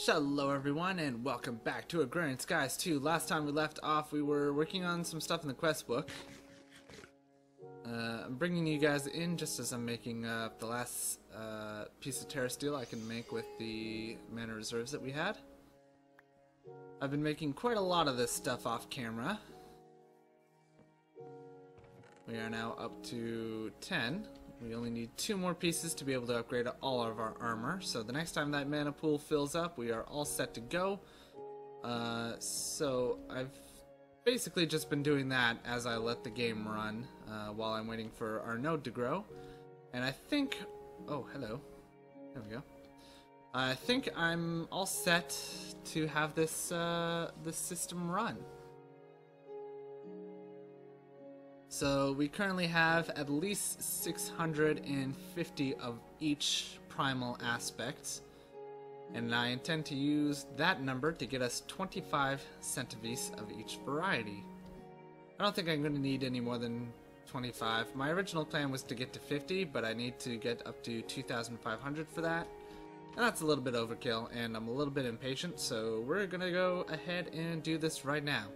Hello everyone and welcome back to Agrarian Skies 2. Last time we left off we were working on some stuff in the quest book. I'm bringing you guys in just as I'm making the last piece of terra steel I can make with the mana reserves that we had. I've been making quite a lot of this stuff off camera. We are now up to 10. We only need 2 more pieces to be able to upgrade all of our armor. So the next time that mana pool fills up, we are all set to go. So I've basically just been doing that as I let the game run while I'm waiting for our node to grow. And I think... oh, hello. There we go. I think I'm all set to have this, this system run. So we currently have at least 650 of each primal aspect, and I intend to use that number to get us 25 centivis of each variety. I don't think I'm going to need any more than 25. My original plan was to get to 50, but I need to get up to 2,500 for that. And that's a little bit overkill, and I'm a little bit impatient, so we're going to go ahead and do this right now.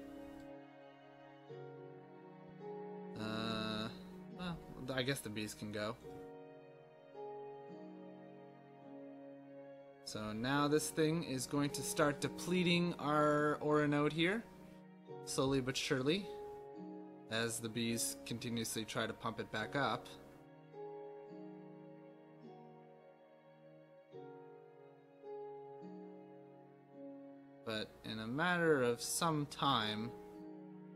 Well, I guess the bees can go. So now this thing is going to start depleting our aura node here, slowly but surely, as the bees continuously try to pump it back up. But in a matter of some time,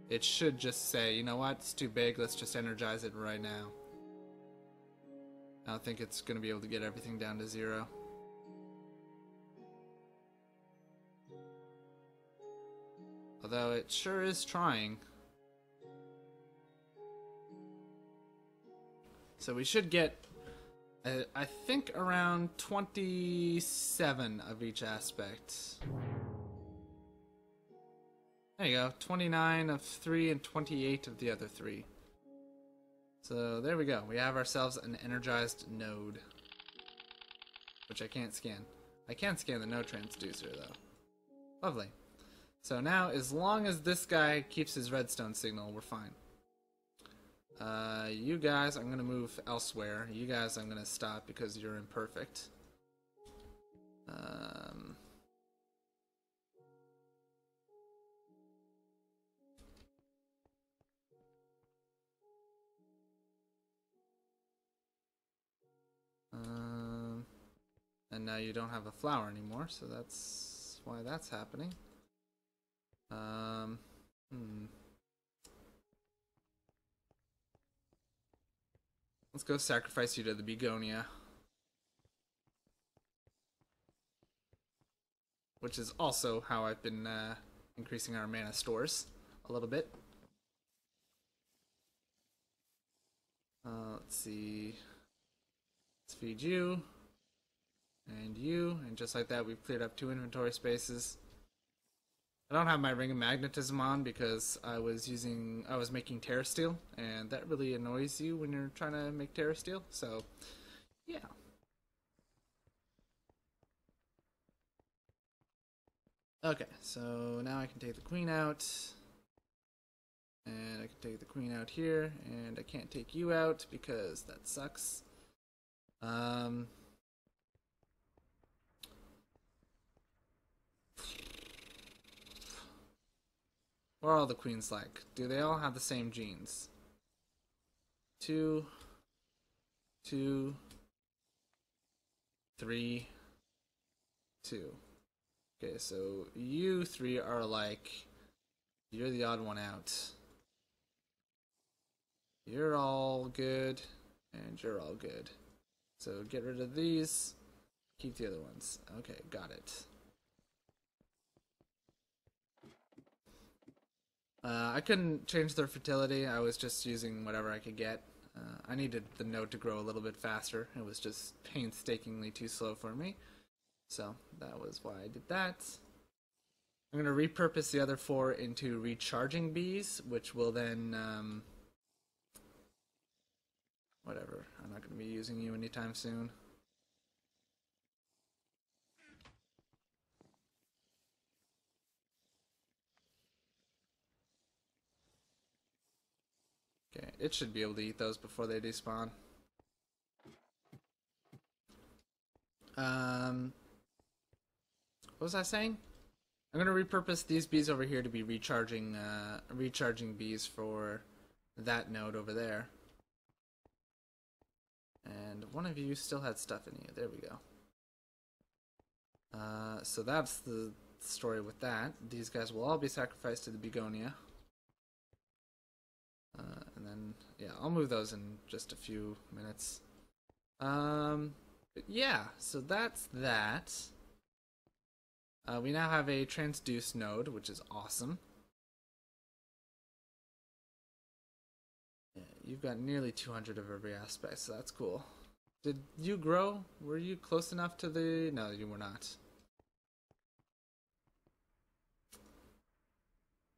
it should just say, you know what, it's too big, let's just energize it right now. I don't think it's going to be able to get everything down to 0. Although it sure is trying. So we should get, I think, around 27 of each aspect. There you go, 29 of 3 and 28 of the other 3. So there we go, we have ourselves an energized node. Which I can't scan. I can scan the node transducer though. Lovely. So now, as long as this guy keeps his redstone signal, we're fine. You guys, I'm going to move elsewhere. You guys, I'm going to stop because you're imperfect. And now you don't have a flower anymore, so that's why that's happening. Let's go sacrifice you to the begonia. Which is also how I've been increasing our mana stores a little bit. Let's see. Let's feed you. And you. And just like that, we've cleared up 2 inventory spaces. I don't have my ring of magnetism on because I was making terra steel, and that really annoys you when you're trying to make terra steel. So, yeah. Okay, so now I can take the queen out, and I can take the queen out here, and I can't take you out because that sucks. What are all the queens like? Do they all have the same genes? 2, 2, 3, 2. Okay, so you 3 are like, you're the odd one out. You're all good, and you're all good. So get rid of these, keep the other ones. Okay, got it. I couldn't change their fertility, I was just using whatever I could get. I needed the node to grow a little bit faster, it was just painstakingly too slow for me. So that was why I did that. I'm going to repurpose the other 4 into recharging bees, which will then, whatever, I'm not going to be using you anytime soon. it should be able to eat those before they despawn. What was I saying? I'm gonna repurpose these bees over here to be recharging bees for that node over there. And one of you still had stuff in you. There we go. So that's the story with that. These guys will all be sacrificed to the begonia. And then, yeah, I'll move those in just a few minutes. But yeah, so that's that. We now have a transduce node, which is awesome. Yeah, you've got nearly 200 of every aspect, so that's cool. Did you grow? Were you close enough to the... No, you were not.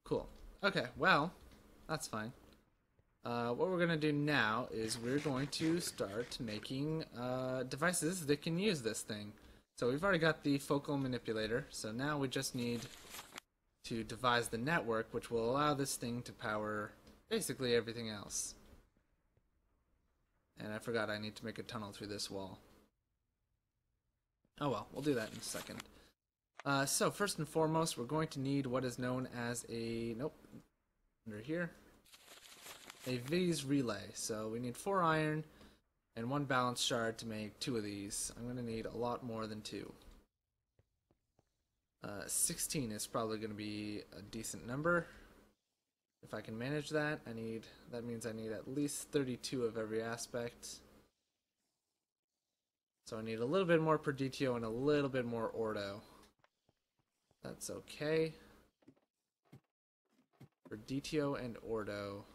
Cool. Okay, well, that's fine. What we're going to do now is we're going to start making devices that can use this thing. So we've already got the focal manipulator, so now we just need to devise the network which will allow this thing to power basically everything else. And I forgot I need to make a tunnel through this wall. Oh well, we'll do that in a second. So first and foremost, we're going to need what is known as a... Nope. Under here. A V's relay. So we need 4 iron and 1 balance shard to make 2 of these. I'm going to need a lot more than 2. 16 is probably going to be a decent number. If I can manage that, that means I need at least 32 of every aspect. So I need a little bit more per DTO and a little bit more ordo. That's okay. For DTO and ordo.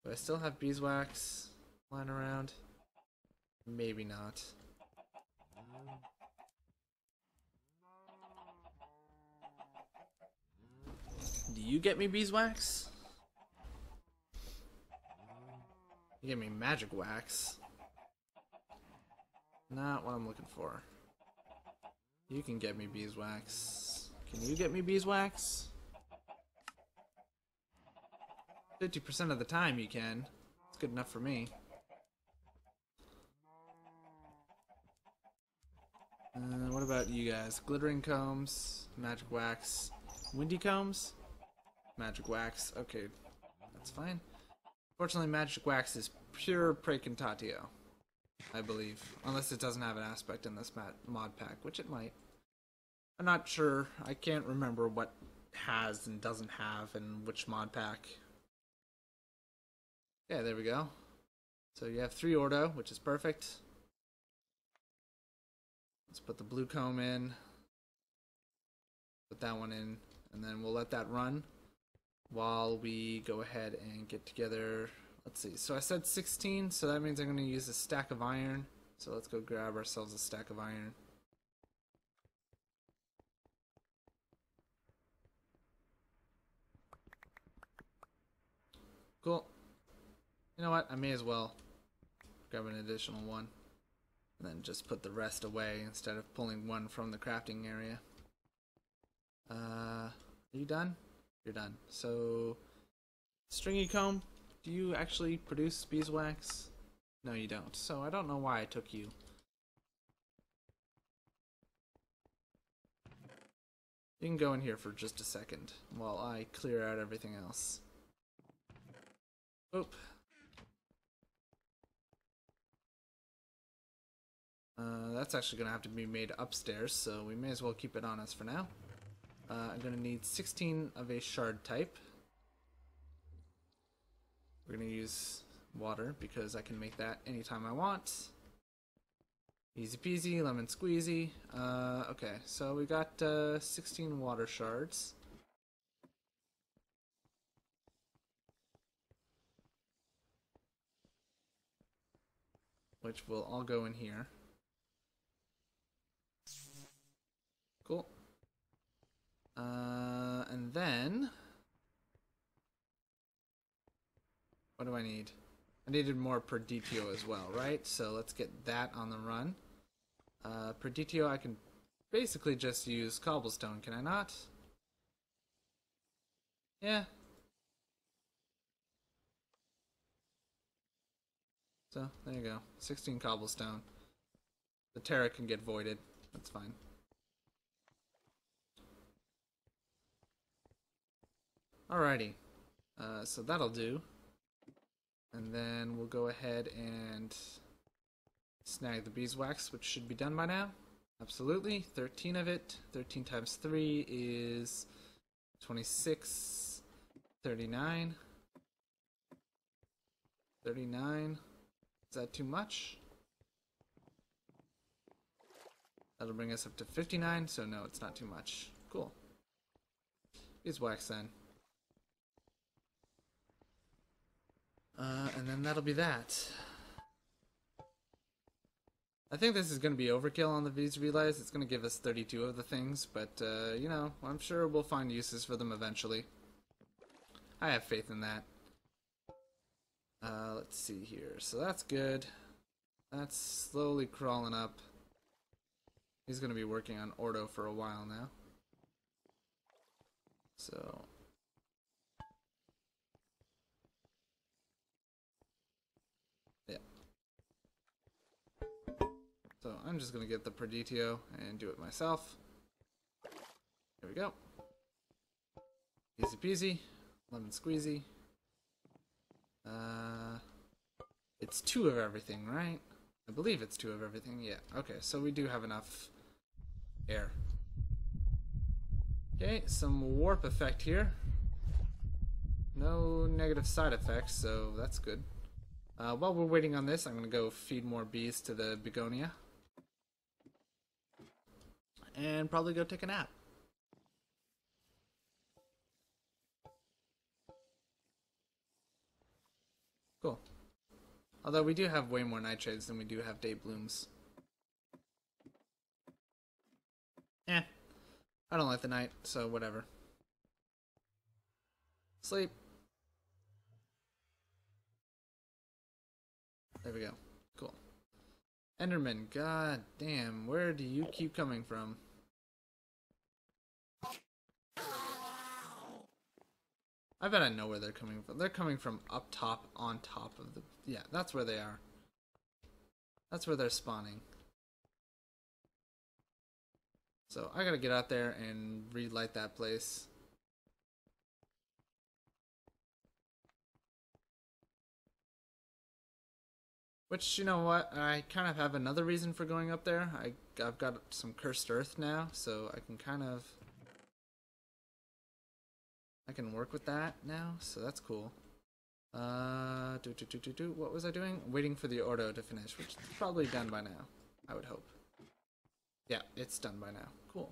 Do I still have beeswax lying around? Maybe not. Do you get me beeswax? You get me magic wax. Not what I'm looking for. You can get me beeswax. Can you get me beeswax? 50% of the time you can. It's good enough for me. What about you guys? Glittering combs, magic wax, windy combs, magic wax. Okay, that's fine. Fortunately, magic wax is pure Precantatio, I believe. Unless it doesn't have an aspect in this mod pack, which it might. I'm not sure. I can't remember what has and doesn't have in which mod pack. Yeah, there we go. So you have 3 ordo, which is perfect. Let's put the blue comb in. Put that one in. And then we'll let that run while we go ahead and get together. Let's see. So I said 16, so that means I'm going to use a stack of iron. So let's go grab ourselves a stack of iron. Cool. You know what? I may as well grab an additional one. And then just put the rest away instead of pulling one from the crafting area. Are you done? You're done. So, stringy comb, do you actually produce beeswax? No, you don't. So I don't know why I took you. You can go in here for just a second while I clear out everything else. Oop. That's actually going to have to be made upstairs, so we may as well keep it on us for now. I'm going to need 16 of a shard type. We're going to use water because I can make that anytime I want. Easy peasy, lemon squeezy. Okay, so we got 16 water shards. Which will all go in here. Cool. And then... what do I need? I needed more per DTO as well, right? So let's get that on the run. Per DTO I can basically just use cobblestone, can I not? Yeah. So, there you go. 16 cobblestone. The Terra can get voided. That's fine. Alrighty. So that'll do. And then we'll go ahead and snag the beeswax, which should be done by now. Absolutely. 13 of it. 13 times 3 is 26. 39. 39. Is that too much? That'll bring us up to 59, so no, it's not too much. Cool. Beeswax then. And then that'll be that. I think this is going to be overkill on the V's Relays. It's going to give us 32 of the things, but, you know, I'm sure we'll find uses for them eventually. I have faith in that. Let's see here. So that's good. That's slowly crawling up. He's going to be working on Ordo for a while now. So... yeah. So I'm just going to get the Perditio and do it myself. There we go. Easy peasy. Lemon squeezy. It's 2 of everything, right? I believe it's 2 of everything. Yeah. Okay, so we do have enough air. Okay, some warp effect here. No negative side effects, so that's good. While we're waiting on this, I'm going to go feed more bees to the begonia. And probably go take a nap. Cool. Although we do have way more nightshades than we do have day blooms. Eh. I don't like the night, so whatever. Sleep. There we go. Cool. Enderman, god damn, where do you keep coming from? I bet I know where they're coming from. They're coming from up top, on top of the... yeah, that's where they are. That's where they're spawning. So I gotta get out there and relight that place. Which, you know what, I kind of have another reason for going up there. I've got some cursed earth now, so I can kind of... I can work with that now, so that's cool. What was I doing? Waiting for the Ordo to finish, which is probably done by now, I would hope. Yeah, it's done by now. Cool.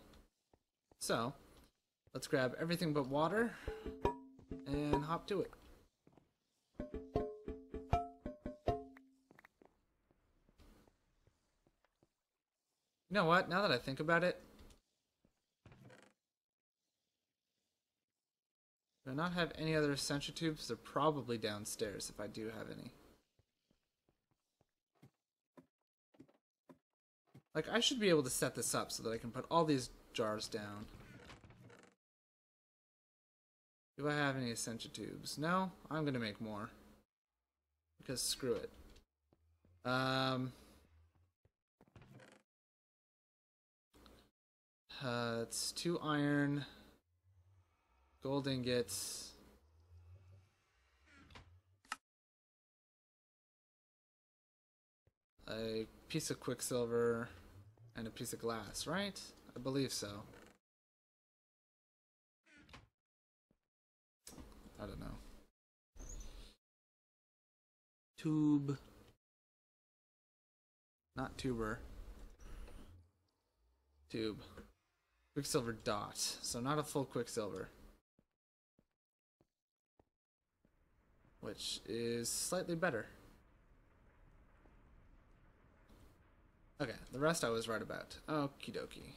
So, let's grab everything but water and hop to it. You know what? Now that I think about it, do I not have any other sensor tubes? They're probably downstairs if I do have any. Like, I should be able to set this up so that I can put all these jars down. Do I have any sensor tubes? No? I'm gonna make more. Because screw it. It's 2 iron, gold ingots, a piece of quicksilver, and a piece of glass, right? I believe so. I don't know. Tube. Not tuber. Tube. Quicksilver dot. So not a full quicksilver. Which is slightly better. Okay, the rest I was right about. Okie dokie.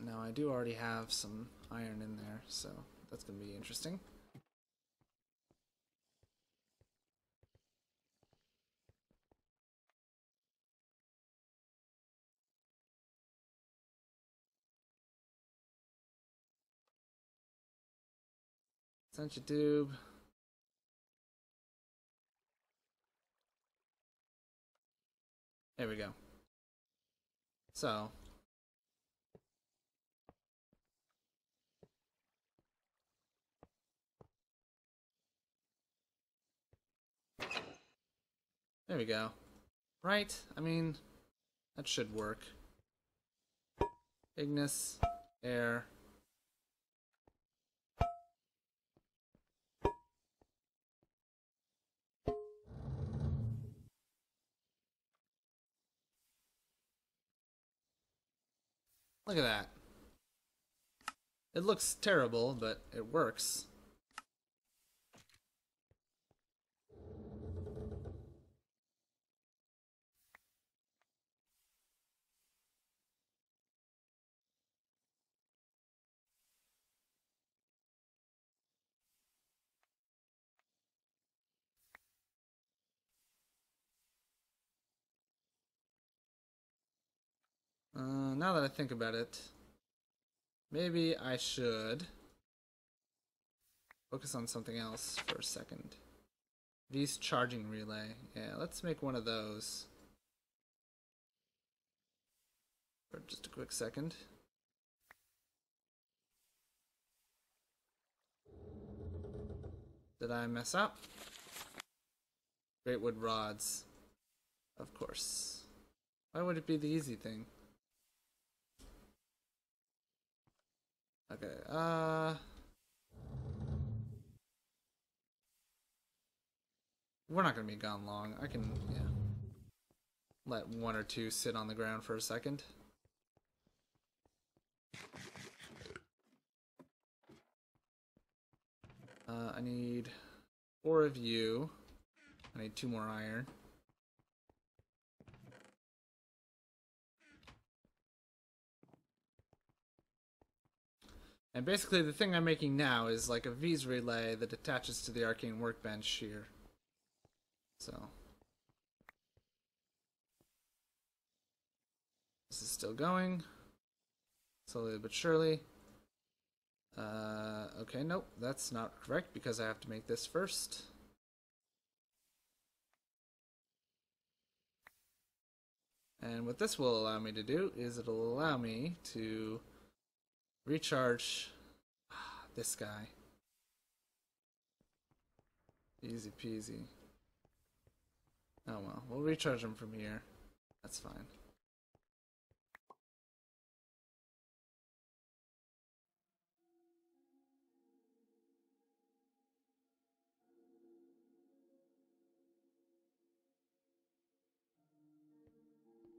Now I do already have some iron in there, so that's going to be interesting. Sensor tube. There we go. So, there we go. Right? I mean, that should work. Ignis, air. Look at that. It looks terrible, but it works. Now that I think about it, maybe I should focus on something else for a second. V's charging relay. Yeah, let's make one of those. For just a quick second. Did I mess up? Great wood rods. Of course. Why would it be the easy thing? Okay, we're not gonna be gone long. I can, yeah, let one or two sit on the ground for a second. I need 4 of you. I need 2 more iron. And basically the thing I'm making now is like a V's relay that attaches to the arcane workbench here. So this is still going. Slowly but surely. Okay, nope, that's not correct because I have to make this first. And what this will allow me to do is it'll allow me to recharge this guy. Easy peasy. Oh well, we'll recharge him from here. That's fine.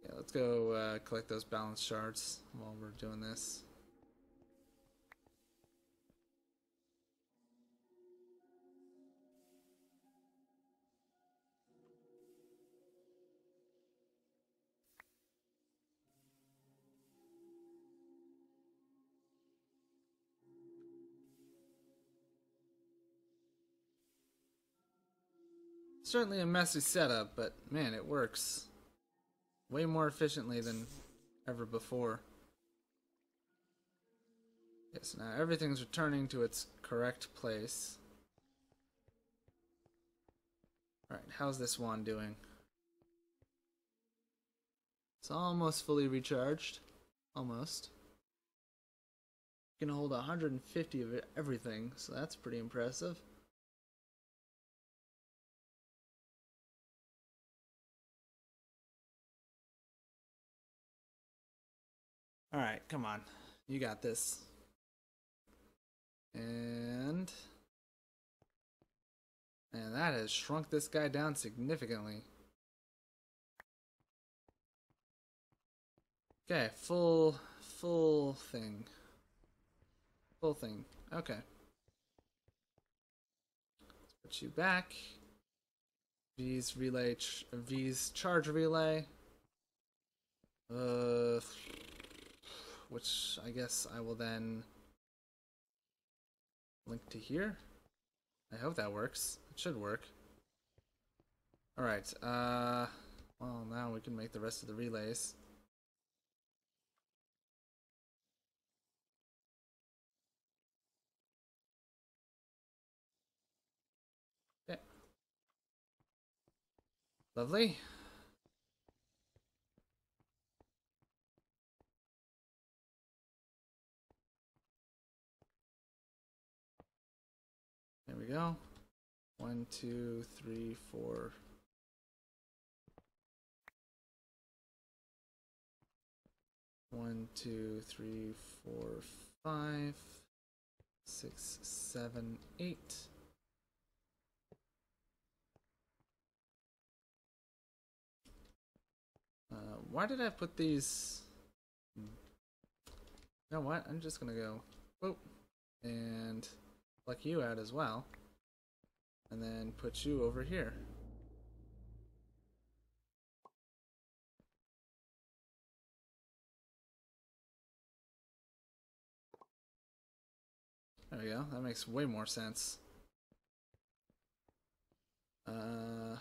Yeah, let's go collect those balance shards while we're doing this. Certainly a messy setup, but man, it works way more efficiently than ever before. Yes, now everything's returning to its correct place. Alright, how's this wand doing? It's almost fully recharged. Almost. You can hold 150 of everything, so that's pretty impressive. Alright, come on. You got this. And that has shrunk this guy down significantly. Okay, full thing. Full thing. Okay. Let's put you back. V's relay, V's charge relay. Which I guess I will then link to here. I hope that works. It should work. Alright, well now we can make the rest of the relays. Okay. Lovely. we go. 1, 2, 3, 4. One, 2, 3, 4, 5, 6, 7, 8. Why did I put these? You know what? I'm just gonna go boop and pluck you out as well, and then put you over here. There we go. That makes way more sense. Oh.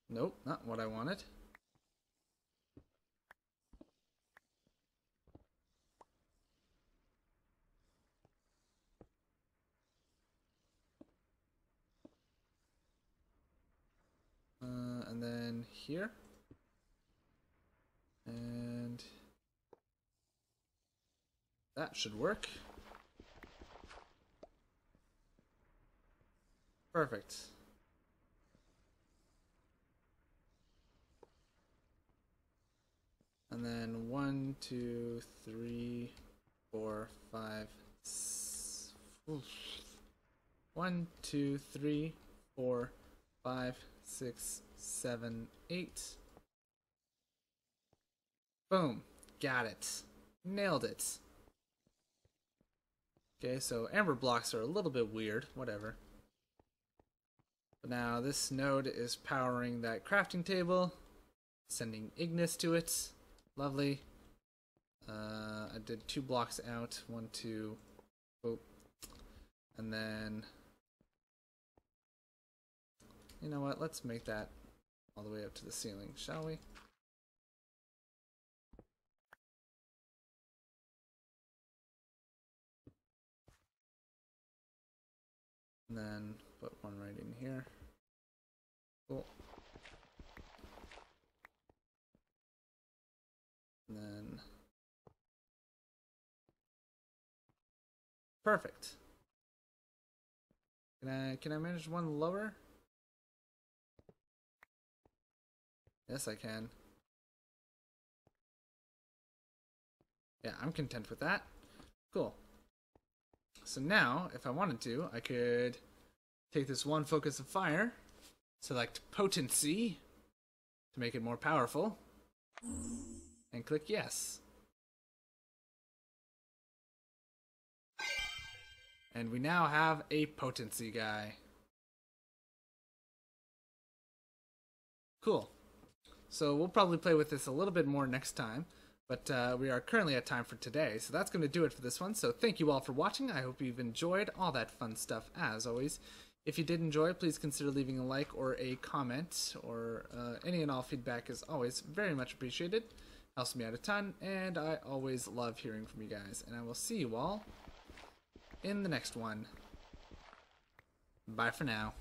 Nope, not what I wanted. And then here. And that should work. Perfect. And then 1, 2, 3, 4, 5. 1, 2, 3, 4, 5, 6, 7, 8. Boom. Got it. Nailed it. Okay, so amber blocks are a little bit weird. Whatever. But now this node is powering that crafting table. Sending Ignis to it. Lovely. I did 2 blocks out. 1, 2. Boop. And then... You know what? Let's make that all the way up to the ceiling, shall we? And then put one right in here. Cool. And then... Perfect. Can I manage one lower? Yes, I can. Yeah, I'm content with that. Cool. So now, if I wanted to, I could take this one focus of fire, select potency to make it more powerful, and click yes. And we now have a potency guy. Cool. So we'll probably play with this a little bit more next time, but we are currently at time for today, so that's going to do it for this one. So thank you all for watching. I hope you've enjoyed all that fun stuff as always. If you did enjoy, please consider leaving a like or a comment, or any and all feedback is always very much appreciated. Helps me out a ton, and I always love hearing from you guys. And I will see you all in the next one. Bye for now.